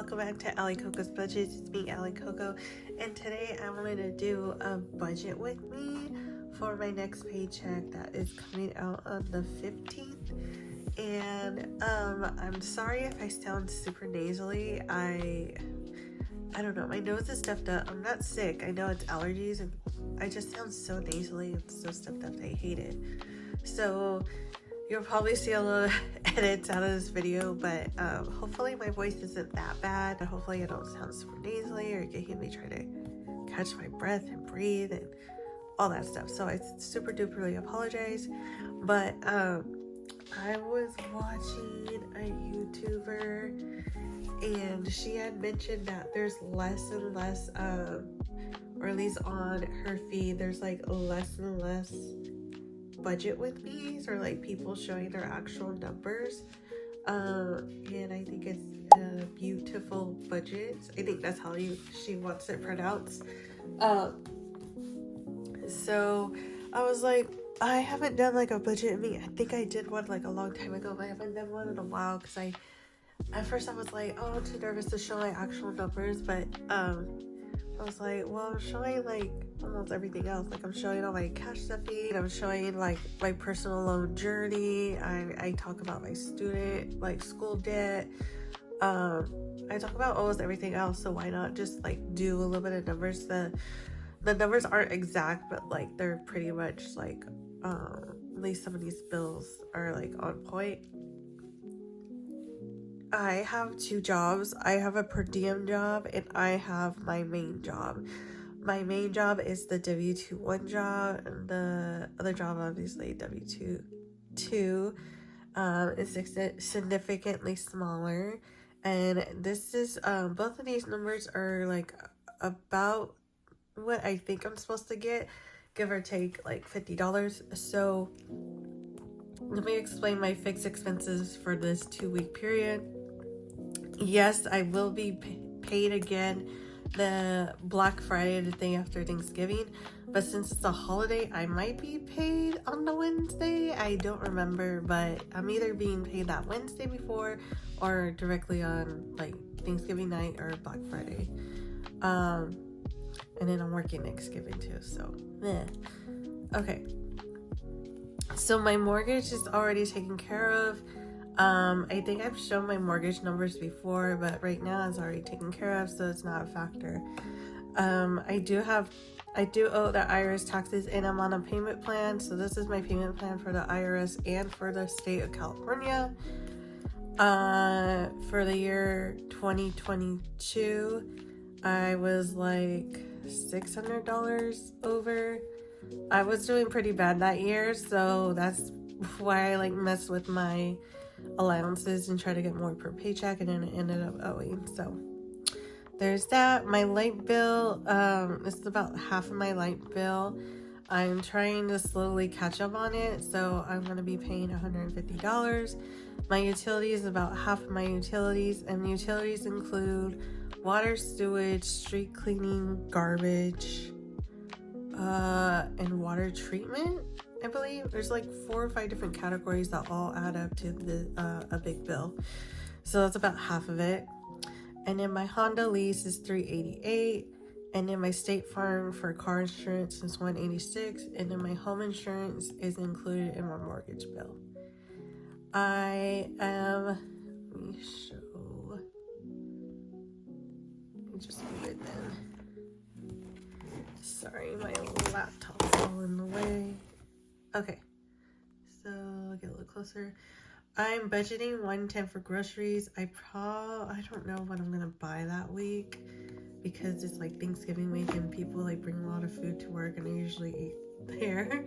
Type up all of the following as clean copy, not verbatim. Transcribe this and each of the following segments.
welcome back to Allie Coco's Budgets. It's me, Allie Coco, and today I wanted to do a budget with me for my next paycheck that is coming out on the 15th. And I'm sorry if I sound super nasally. I don't know, my nose is stuffed up. I'm not sick. I know it's allergies, and I just sound so nasally and so stuffed up. I hate it. So you'll probably see a little edits out of this video, but hopefully my voice isn't that bad. Hopefully I don't sound super nasally or you hear me try to catch my breath and breathe and all that stuff. So I super duperly apologize. But I was watching a YouTuber and she had mentioned that there's less and less, or at least on her feed, there's like less and less budget with me's, or like people showing their actual numbers, and I think it's beautiful budgets. I think that's how she wants it pronounced. So I was like, I haven't done like a budget me. I think I did one like a long time ago, but I haven't done one in a while because at first I was like, oh, I'm too nervous to show my actual numbers, but I was like, well, I'm showing like almost everything else. Like I'm showing all my cash stuffing, I'm showing like my personal loan journey, I talk about my student like school debt, I talk about almost everything else. So why not just like do a little bit of numbers? The numbers aren't exact, but like they're pretty much like at least some of these bills are like on point. I have two jobs. I have a per diem job and I have my main job. My main job is the W-2 job, and the other job, obviously W-2 is significantly smaller. And this is both of these numbers are like about what I think I'm supposed to get, give or take like $50. So let me explain my fixed expenses for this 2-week period. Yes, I will be paid again the Black Friday, the day after Thanksgiving, but since it's a holiday, I might be paid on the Wednesday. I don't remember, but I'm either being paid that Wednesday before or directly on like Thanksgiving night or Black Friday. And then I'm working Thanksgiving too, so okay. So my mortgage is already taken care of. I think I've shown my mortgage numbers before, but right now it's already taken care of, so it's not a factor. I do owe the IRS taxes, and I'm on a payment plan. So this is my payment plan for the IRS and for the state of California. For the year 2022, I was like $600 over. I was doing pretty bad that year, so that's why I like messed with my allowances and try to get more per paycheck, and then it ended up owing. So there's that. My light bill, this is about half of my light bill. I'm trying to slowly catch up on it, so I'm going to be paying $150. My utilities, about half of my utilities, and utilities include water, sewage, street cleaning, garbage, and water treatment. I believe there's like 4 or 5 different categories that all add up to a big bill. So that's about half of it. And then my Honda lease is $388. And then my State Farm for car insurance is $186. And then my home insurance is included in my mortgage bill. Let me just move it then. Sorry, my laptop's all in the way. Okay, so I'll get a little closer. I'm budgeting $110 for groceries. I don't know what I'm gonna buy that week because it's like Thanksgiving week and people like bring a lot of food to work, and I usually eat there.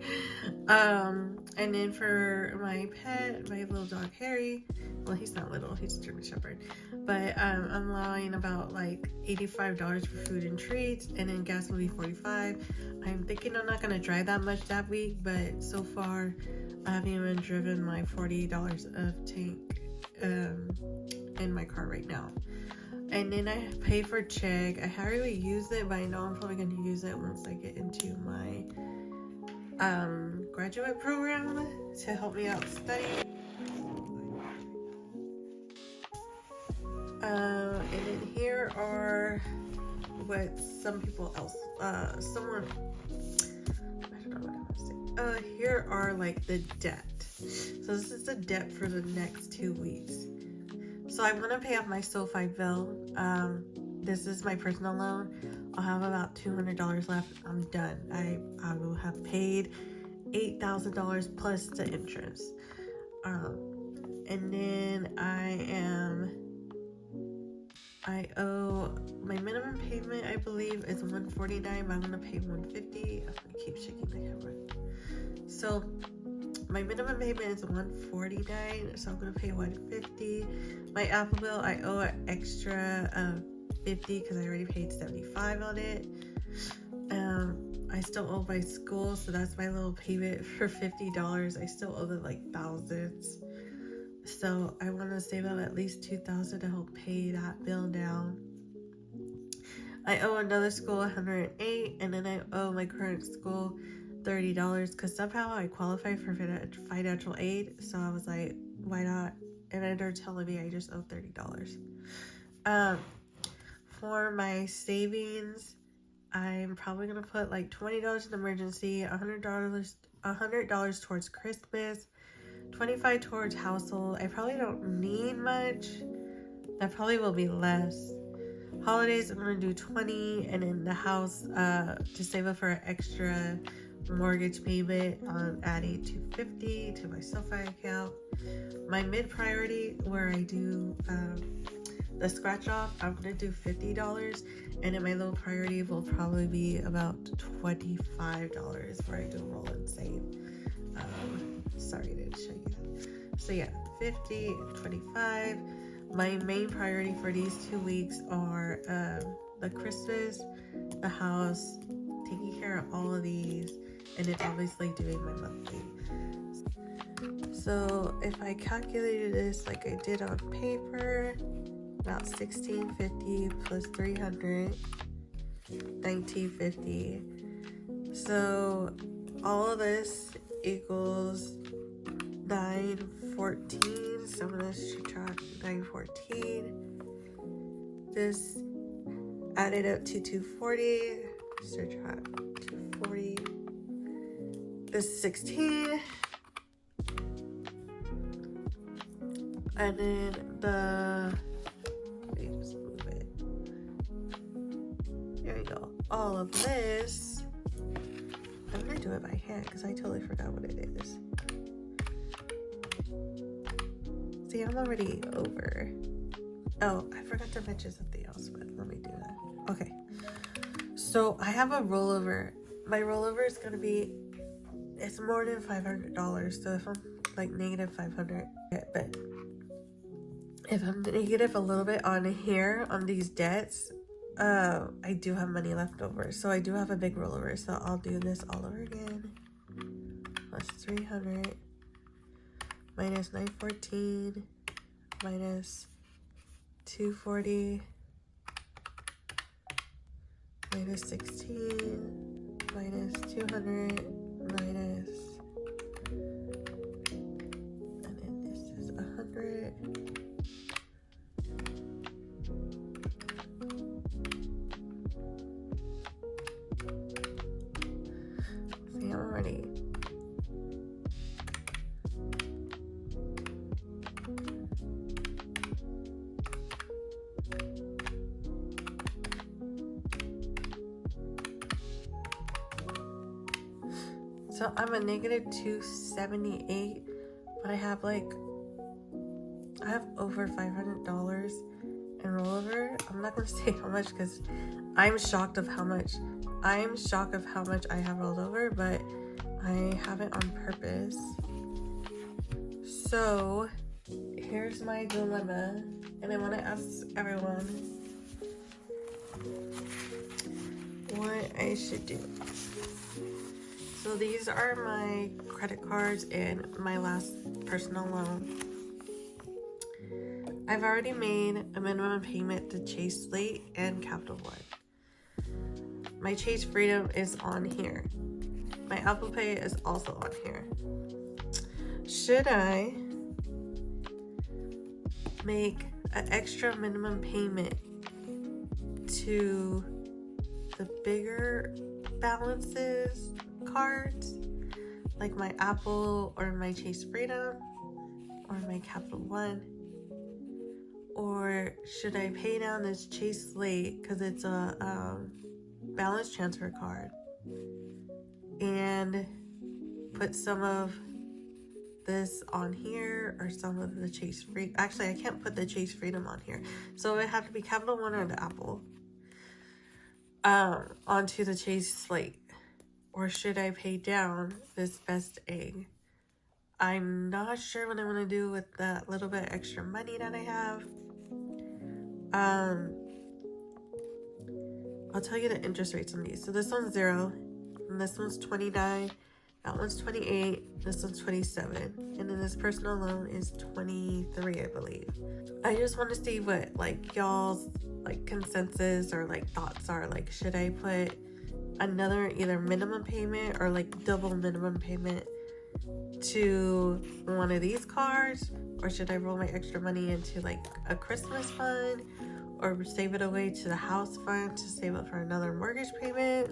And then for my pet, my little dog Harry, well, he's not little, he's a German Shepherd, but I'm allowing about like $85 for food and treats, and then gas will be $45. I'm thinking I'm not gonna drive that much that week, but so far I haven't even driven my $40 of tank in my car right now. And then I pay for check. I haven't really used it, but I know I'm probably going to use it once I get into my graduate program to help me out studying. And then are what some people else, someone, I don't know what I want to say. Here are like the debt. So this is the debt for the next 2 weeks. So I'm gonna pay off my SoFi bill. This is my personal loan. I'll have about $200 left. I'm done. I will have paid $8,000 plus the interest. And then I owe my minimum payment, I believe, is $149, but I'm gonna pay $150. I'm gonna keep shaking my camera. So my minimum payment is $149, so I'm gonna pay $150. My Apple bill, I owe an extra $50 because I already paid $75 on it. I still owe my school, so that's my little payment for $50. I still owe them like thousands. So I want to save up at least $2,000 to help pay that bill down. I owe another school $108, and then I owe my current school $30 because somehow I qualify for financial aid. So I was like, why not? And then they're telling me I just owe $30. For my savings, I'm probably gonna put like $20 in emergency, $100 towards Christmas, $25 towards household. I probably don't need much. That probably will be less. Holidays, I'm gonna do $20, and in the house, to save up for an extra mortgage payment, I'm adding $250 to my SoFi account. My mid priority, where I do the scratch off, I'm gonna do $50, and then my low priority will probably be about $25 where I do roll and save. Sorry I didn't show you that. So yeah, 50 and 25. My main priority for these 2 weeks are the Christmas, the house, taking care of all of these, and then obviously doing my monthly. So if I calculated this like I did on paper, about $1,650 plus $300, $1,950. So all of this equals $914. So I'm gonna subtract $914. This added up to $240. Subtract $240. This is $16. And then just move it. There we go. All of this. I'm gonna do it by hand because I totally forgot what it is. See, I'm already over. Oh, I forgot to mention something else, but let me do that. Okay. So I have a rollover. My rollover is gonna be, it's more than $500. So if I'm like negative 500, but if I'm negative a little bit on here on these debts, I do have money left over. So I do have a big rollover. So I'll do this all over again. Plus 300 minus 914 minus 240 minus 16 minus 200 minus, and then this is 100. See, I'm already. So I'm a negative 278, but I have over $500 in rollover. I'm not gonna say how much because I'm shocked of how much I have rolled over, but I have it on purpose. So here's my dilemma, and I want to ask everyone what I should do. So these are my credit cards and my last personal loan. I've already made a minimum payment to Chase Slate and Capital One. My Chase Freedom is on here. My Apple Pay is also on here. Should I make an extra minimum payment to the bigger balances cards, like my Apple or my Chase Freedom or my Capital One? Or should I pay down this Chase Slate because it's a balance transfer card and put some of this on here, or some of the Chase Freedom? Actually, I can't put the Chase Freedom on here, so it have to be Capital One or the Apple onto the Chase Slate. Or should I pay down this Best Egg? I'm not sure what I'm gonna do with that little bit extra money that I have. I'll tell you the interest rates on these. So this one's 0, and this one's 29, that one's 28, this one's 27, and then this personal loan is 23, I believe. I just want to see what like y'all's like consensus or like thoughts are. Like, should I put another either minimum payment or like double minimum payment to one of these cards, or should I roll my extra money into like a Christmas fund, or save it away to the house fund to save up for another mortgage payment?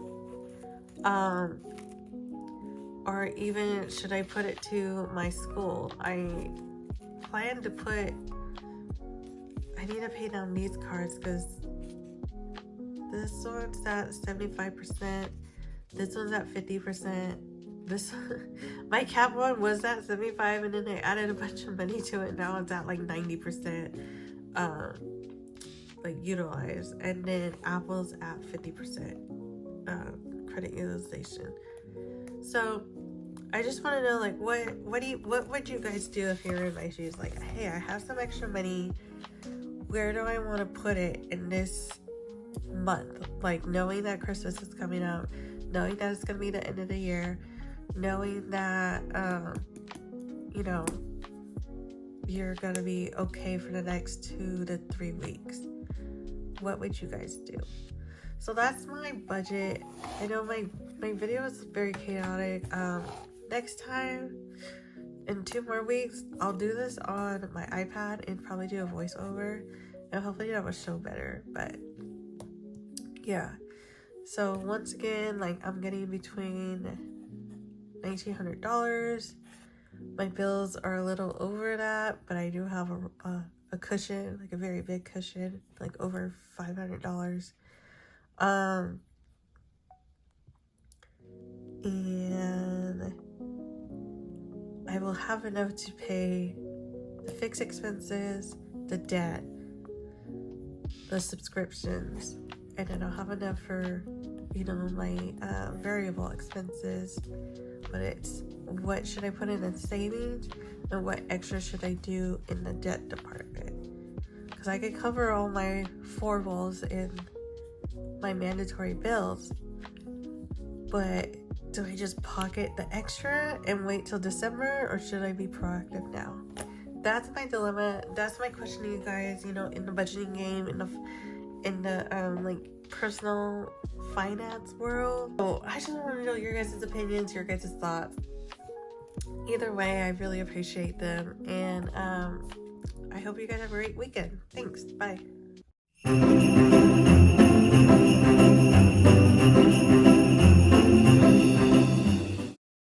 Or even should I put it to my school? I plan to put, I need to pay down these cards because this one's at 75%, this one's at 50%. This my cap one was at 75, and then I added a bunch of money to it. Now it's at like 90% like utilized, and then Apple's at 50% credit utilization. So I just want to know, like, what would you guys do if you're in my shoes? Like, hey, I have some extra money, where do I want to put it in this month? Like, knowing that Christmas is coming up, knowing that it's gonna be the end of the year, knowing that you know, you're gonna be okay for the next 2 to 3 weeks. What would you guys do? So that's my budget. I know my video is very chaotic. Next time, in 2 more weeks, I'll do this on my iPad and probably do a voiceover, and hopefully that will show better. But yeah, so once again, like, I'm getting between $1,900. My bills are a little over that, but I do have a cushion, like a very big cushion, like over $500. And I will have enough to pay the fixed expenses, the debt, the subscriptions, and then I'll have enough for, you know, my variable expenses. But it's, what should I put in savings, and what extra should I do in the debt department? Because I could cover all my 4 walls in my mandatory bills, but do I just pocket the extra and wait till December, or should I be proactive now? That's my dilemma. That's my question to you guys, you know, in the budgeting game, in the like personal finance world. So I just want to know your guys' opinions, your guys' thoughts. Either way, I really appreciate them, and I hope you guys have a great weekend. Thanks. Bye.